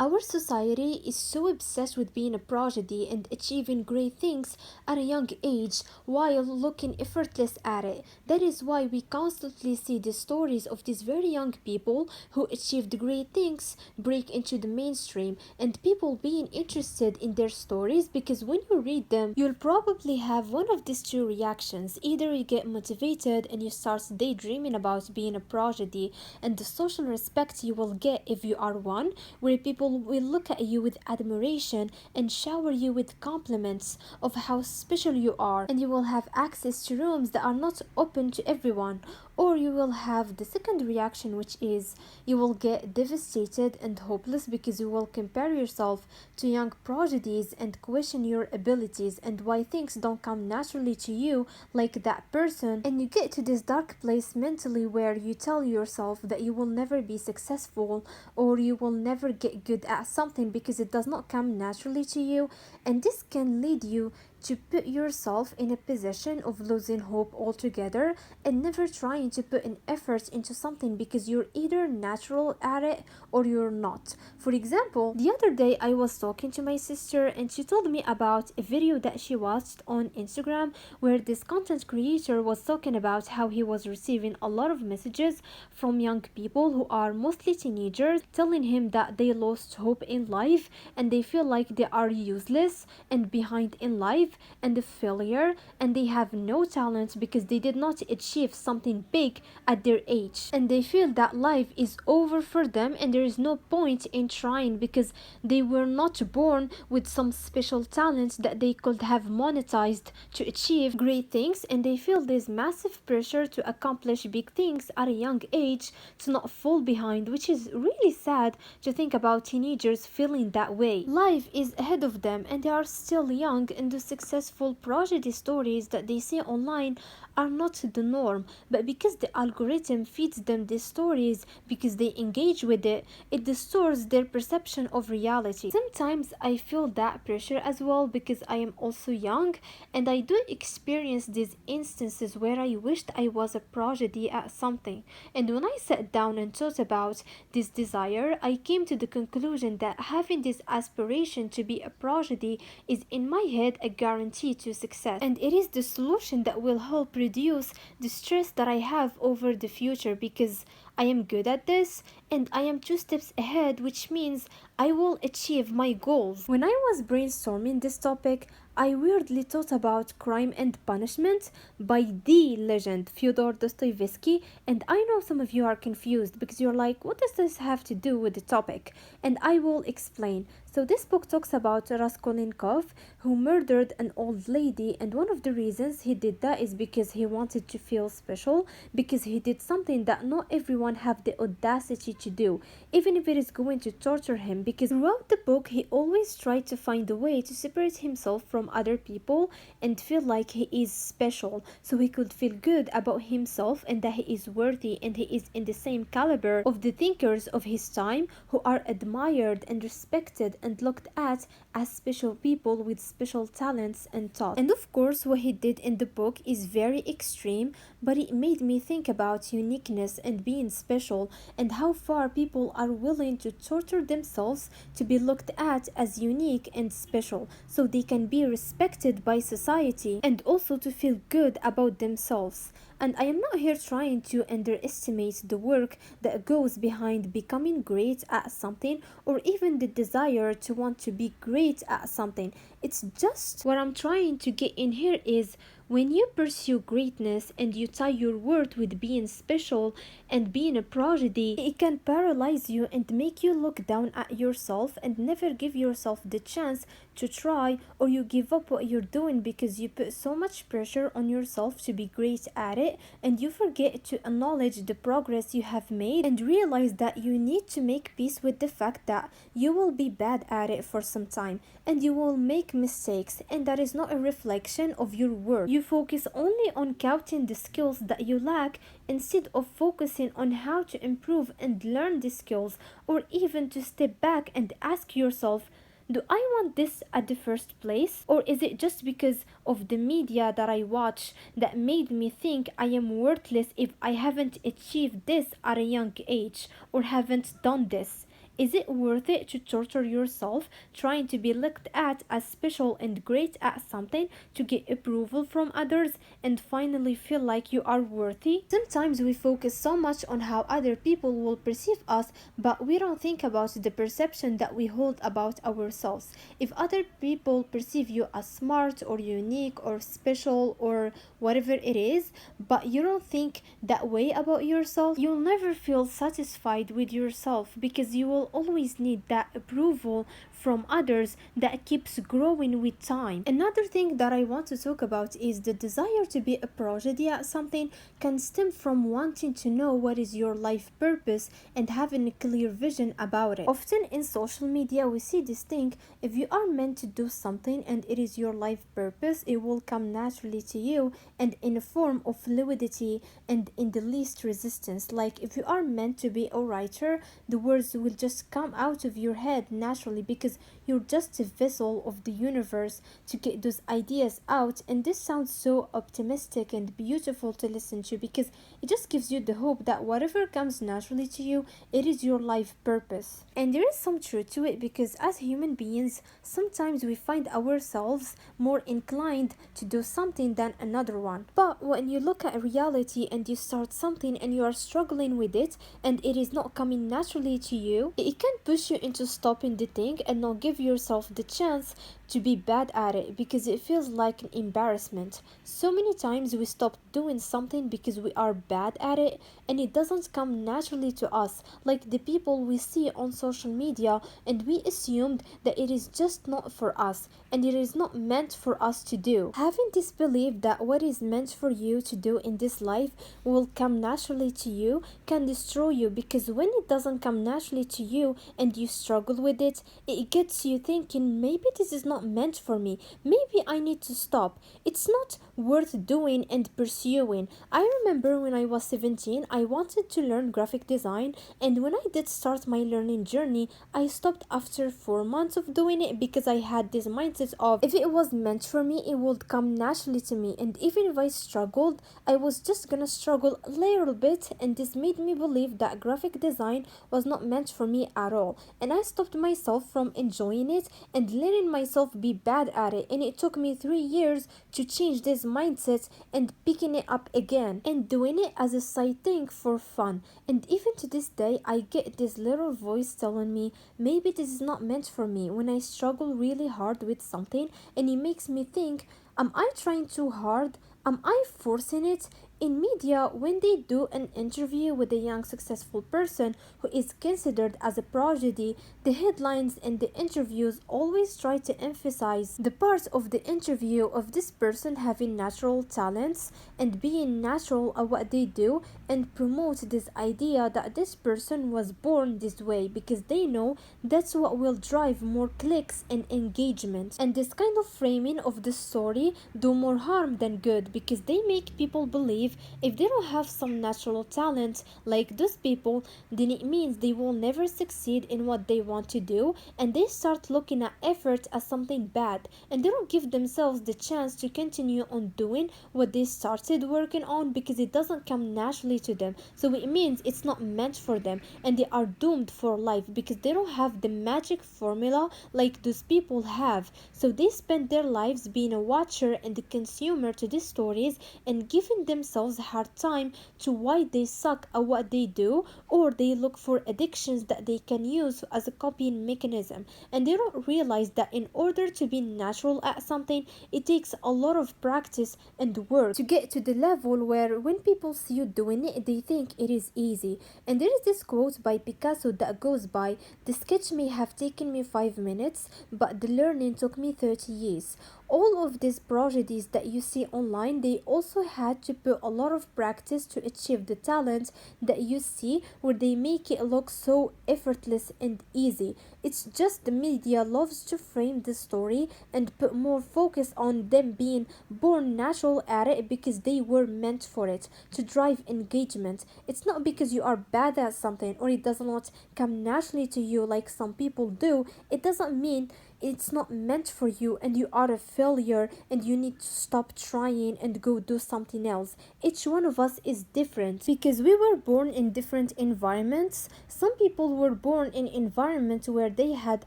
Our society is so obsessed with being a prodigy and achieving great things at a young age while looking effortless at it. That is why we constantly see the stories of these very young people who achieved great things break into the mainstream, and people being interested in their stories, because when you read them, you'll probably have one of these two reactions. Either you get motivated and you start daydreaming about being a prodigy and the social respect you will get if you are one, where people will look at you with admiration and shower you with compliments of how special you are, and you will have access to rooms that are not open to everyone. Or you will have the second reaction, which is you will get devastated and hopeless because you will compare yourself to young prodigies and question your abilities and why things don't come naturally to you like that person. And you get to this dark place mentally where you tell yourself that you will never be successful or you will never get good at something because it does not come naturally to you. And this can lead you to put yourself in a position of losing hope altogether and never trying to put an effort into something because you're either natural at it or you're not. For example, the other day I was talking to my sister and she told me about a video that she watched on Instagram where this content creator was talking about how he was receiving a lot of messages from young people who are mostly teenagers telling him that they lost hope in life and they feel like they are useless and behind in life and a failure, and they have no talent because they did not achieve something big at their age, and they feel that life is over for them and there is no point in trying because they were not born with some special talent that they could have monetized to achieve great things, and they feel this massive pressure to accomplish big things at a young age to not fall behind, which is really sad to think about teenagers feeling that way. Life is ahead of them and they are still young, and the successful prodigy stories that they see online are not the norm, but because the algorithm feeds them these stories because they engage with it, it distorts their perception of reality. Sometimes I feel that pressure as well because I am also young and I do experience these instances where I wished I was a prodigy at something. And when I sat down and thought about this desire, I came to the conclusion that having this aspiration to be a prodigy is in my head a guarantee to success, and it is the solution that will help reduce the stress that I have over the future because I am good at this and I am 2 steps ahead, which means I will achieve my goals. When I was brainstorming this topic, I weirdly thought about Crime and Punishment by the legend Fyodor Dostoevsky, and I know some of you are confused because you're like, what does this have to do with the topic? And I will explain. So this book talks about Raskolnikov, who murdered an old lady, and one of the reasons he did that is because he wanted to feel special, because he did something that not everyone have the audacity to do, even if it is going to torture him, because throughout the book he always tried to find a way to separate himself from other people and feel like he is special, so he could feel good about himself and that he is worthy and he is in the same caliber of the thinkers of his time who are admired and respected and looked at as special people with special talents and thoughts. And of course what he did in the book is very extreme, but it made me think about uniqueness and being special and how far people are willing to torture themselves to be looked at as unique and special so they can be respected by society and also to feel good about themselves. And I am not here trying to underestimate the work that goes behind becoming great at something or even the desire to want to be great at something. It's just what I'm trying to get in here is when you pursue greatness and you tie your worth with being special and being a prodigy, it can paralyze you and make you look down at yourself and never give yourself the chance to try, or you give up what you're doing because you put so much pressure on yourself to be great at it and you forget to acknowledge the progress you have made and realize that you need to make peace with the fact that you will be bad at it for some time and you will make mistakes, and that is not a reflection of your worth. You focus only on counting the skills that you lack instead of focusing on how to improve and learn the skills, or even to step back and ask yourself, do I want this at the first place? Or is it just because of the media that I watch that made me think I am worthless if I haven't achieved this at a young age or haven't done this? Is it worth it to torture yourself trying to be looked at as special and great at something to get approval from others and finally feel like you are worthy? Sometimes we focus so much on how other people will perceive us, but we don't think about the perception that we hold about ourselves. If other people perceive you as smart or unique or special or whatever it is, but you don't think that way about yourself, you'll never feel satisfied with yourself because you will always need that approval from others that keeps growing with time. Another thing that I want to talk about is the desire to be a progidy at something can stem from wanting to know what is your life purpose and having a clear vision about it. Often in social media we see this thing: if you are meant to do something and it is your life purpose, it will come naturally to you and in a form of fluidity and in the least resistance. Like if you are meant to be a writer, the words will just come out of your head naturally because you're just a vessel of the universe to get those ideas out. And this sounds so optimistic and beautiful to listen to because it just gives you the hope that whatever comes naturally to you, it is your life purpose. And there is some truth to it because as human beings, sometimes we find ourselves more inclined to do something than another one. But when you look at reality and you start something and you are struggling with it and it is not coming naturally to you, it can push you into stopping the thing and not give yourself the chance to be bad at it because it feels like an embarrassment. So many times we stop doing something because we are bad at it and it doesn't come naturally to us, like the people we see on social media, and we assumed that it is just not for us and it is not meant for us to do. Having this belief that what is meant for you to do in this life will come naturally to you can destroy you, because when it doesn't come naturally to you and you struggle with it, it gets you thinking maybe this is not meant for me, maybe I need to stop, it's not worth doing and pursuing. I remember when I was 17 I wanted to learn graphic design, and when I did start my learning journey I stopped after 4 months of doing it because I had this mindset of if it was meant for me it would come naturally to me, and even if I struggled I was just gonna struggle a little bit, and this made me believe that graphic design was not meant for me at all, and I stopped myself from enjoying it and letting myself be bad at it. And it took me 3 years to change this mindset and picking it up again and doing it as a side thing for fun. And even to this day I get this little voice telling me maybe this is not meant for me when I struggle really hard with something, and it makes me think, am I trying too hard? Am I forcing it? In media, when they do an interview with a young successful person who is considered as a prodigy, the headlines and the interviews always try to emphasize the part of the interview of this person having natural talents and being natural at what they do, and promote this idea that this person was born this way because they know that's what will drive more clicks and engagement. And this kind of framing of the story do more harm than good because they make people believe if they don't have some natural talent like those people, then it means they will never succeed in what they want to do, and they start looking at effort as something bad, and they don't give themselves the chance to continue on doing what they started working on because it doesn't come naturally to them. So it means it's not meant for them, and they are doomed for life because they don't have the magic formula like those people have. So they spend their lives being a watcher and a consumer to these stories and giving themselves a hard time to why they suck at what they do, or they look for addictions that they can use as a copying mechanism, and they don't realize that in order to be natural at something it takes a lot of practice and work to get to the level where when people see you doing it they think it is easy. And there is this quote by Picasso that goes by, "The sketch may have taken me 5 minutes but the learning took me 30 years." All of these prodigies that you see online, they also had to put a lot of practice to achieve the talent that you see, where they make it look so effortless and easy. It's just the media loves to frame the story and put more focus on them being born natural at it because they were meant for it, to drive engagement. It's not because you are bad at something or it does not come naturally to you like some people do. It doesn't mean it's not meant for you and you are a failure and you need to stop trying and go do something else. Each one of us is different because we were born in different environments. Some people were born in environments where they had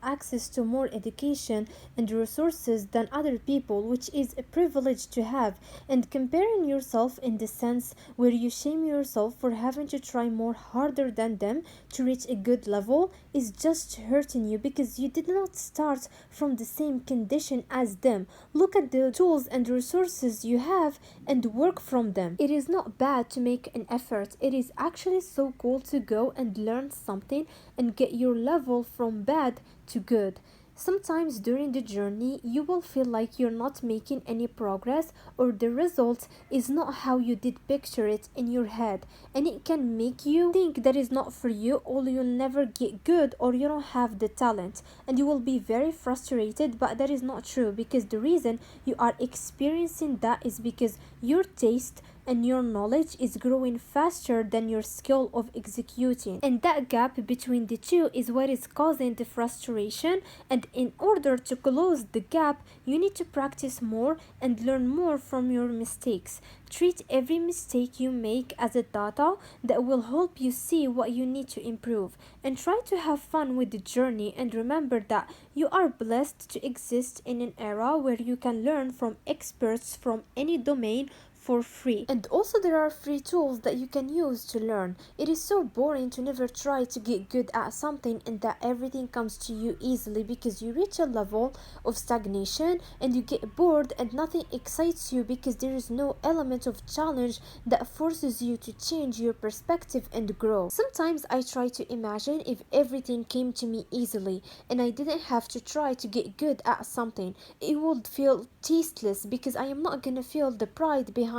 access to more education and resources than other people, which is a privilege to have. And comparing yourself in the sense where you shame yourself for having to try more harder than them to reach a good level is just hurting you because you did not start from the same condition as them. Look at the tools and resources you have and work from them. It is not bad to make an effort. It is actually so cool to go and learn something and get your level from bad to good. Sometimes during the journey, you will feel like you're not making any progress or the result is not how you did picture it in your head, and it can make you think that is not for you or you'll never get good or you don't have the talent, and you will be very frustrated. But that is not true because the reason you are experiencing that is because your taste and your knowledge is growing faster than your skill of executing, and that gap between the two is what is causing the frustration. And in order to close the gap, you need to practice more and learn more from your mistakes. Treat every mistake you make as a data that will help you see what you need to improve, and try to have fun with the journey. And remember that you are blessed to exist in an era where you can learn from experts from any domain for free. And also there are free tools that you can use to learn. It is so boring to never try to get good at something and that everything comes to you easily because you reach a level of stagnation and you get bored and nothing excites you because there is no element of challenge that forces you to change your perspective and grow. Sometimes I try to imagine if everything came to me easily and I didn't have to try to get good at something. It would feel tasteless because I am not gonna feel the pride behind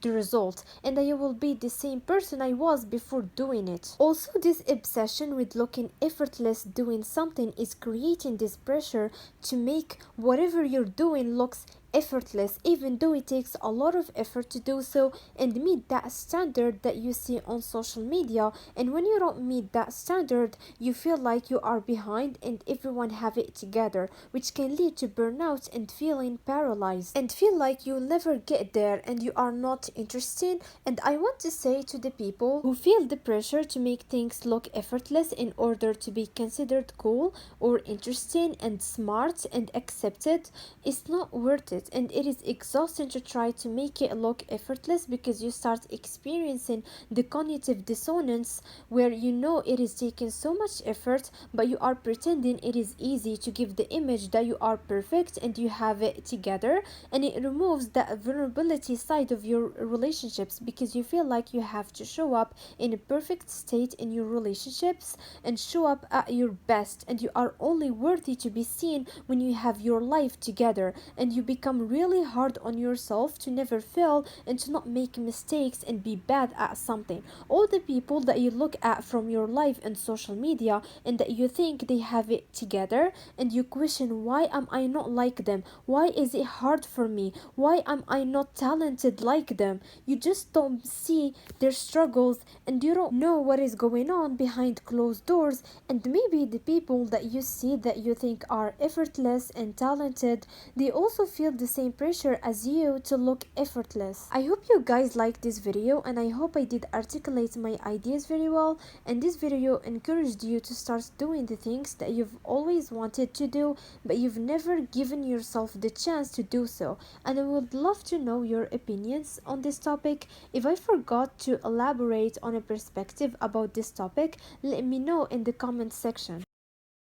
the result and I will be the same person I was before doing it. Also, this obsession with looking effortless doing something is creating this pressure to make whatever you're doing looks effortless, even though it takes a lot of effort to do so and meet that standard that you see on social media. And when you don't meet that standard, you feel like you are behind and everyone have it together, which can lead to burnout and feeling paralyzed and feel like you'll never get there and you are not interested. And I want to say to the people who feel the pressure to make things look effortless in order to be considered cool or interesting and smart and accepted, it's not worth it. And it is exhausting to try to make it look effortless because you start experiencing the cognitive dissonance where you know it is taking so much effort but you are pretending it is easy to give the image that you are perfect and you have it together, and it removes that vulnerability side of your relationships because you feel like you have to show up in a perfect state in your relationships and show up at your best, and you are only worthy to be seen when you have your life together, and you become really hard on yourself to never fail and to not make mistakes and be bad at something. All the people that you look at from your life and social media and that you think they have it together and you question, why am I not like them? Why is it hard for me? Why am I not talented like them? You just don't see their struggles and you don't know what is going on behind closed doors. And maybe the people that you see that you think are effortless and talented, they also feel the same pressure as you to look effortless. I hope you guys liked this video and I hope I did articulate my ideas very well, and this video encouraged you to start doing the things that you've always wanted to do but you've never given yourself the chance to do so. And I would love to know your opinions on this topic. If I forgot to elaborate on a perspective about this topic, let me know in the comment section.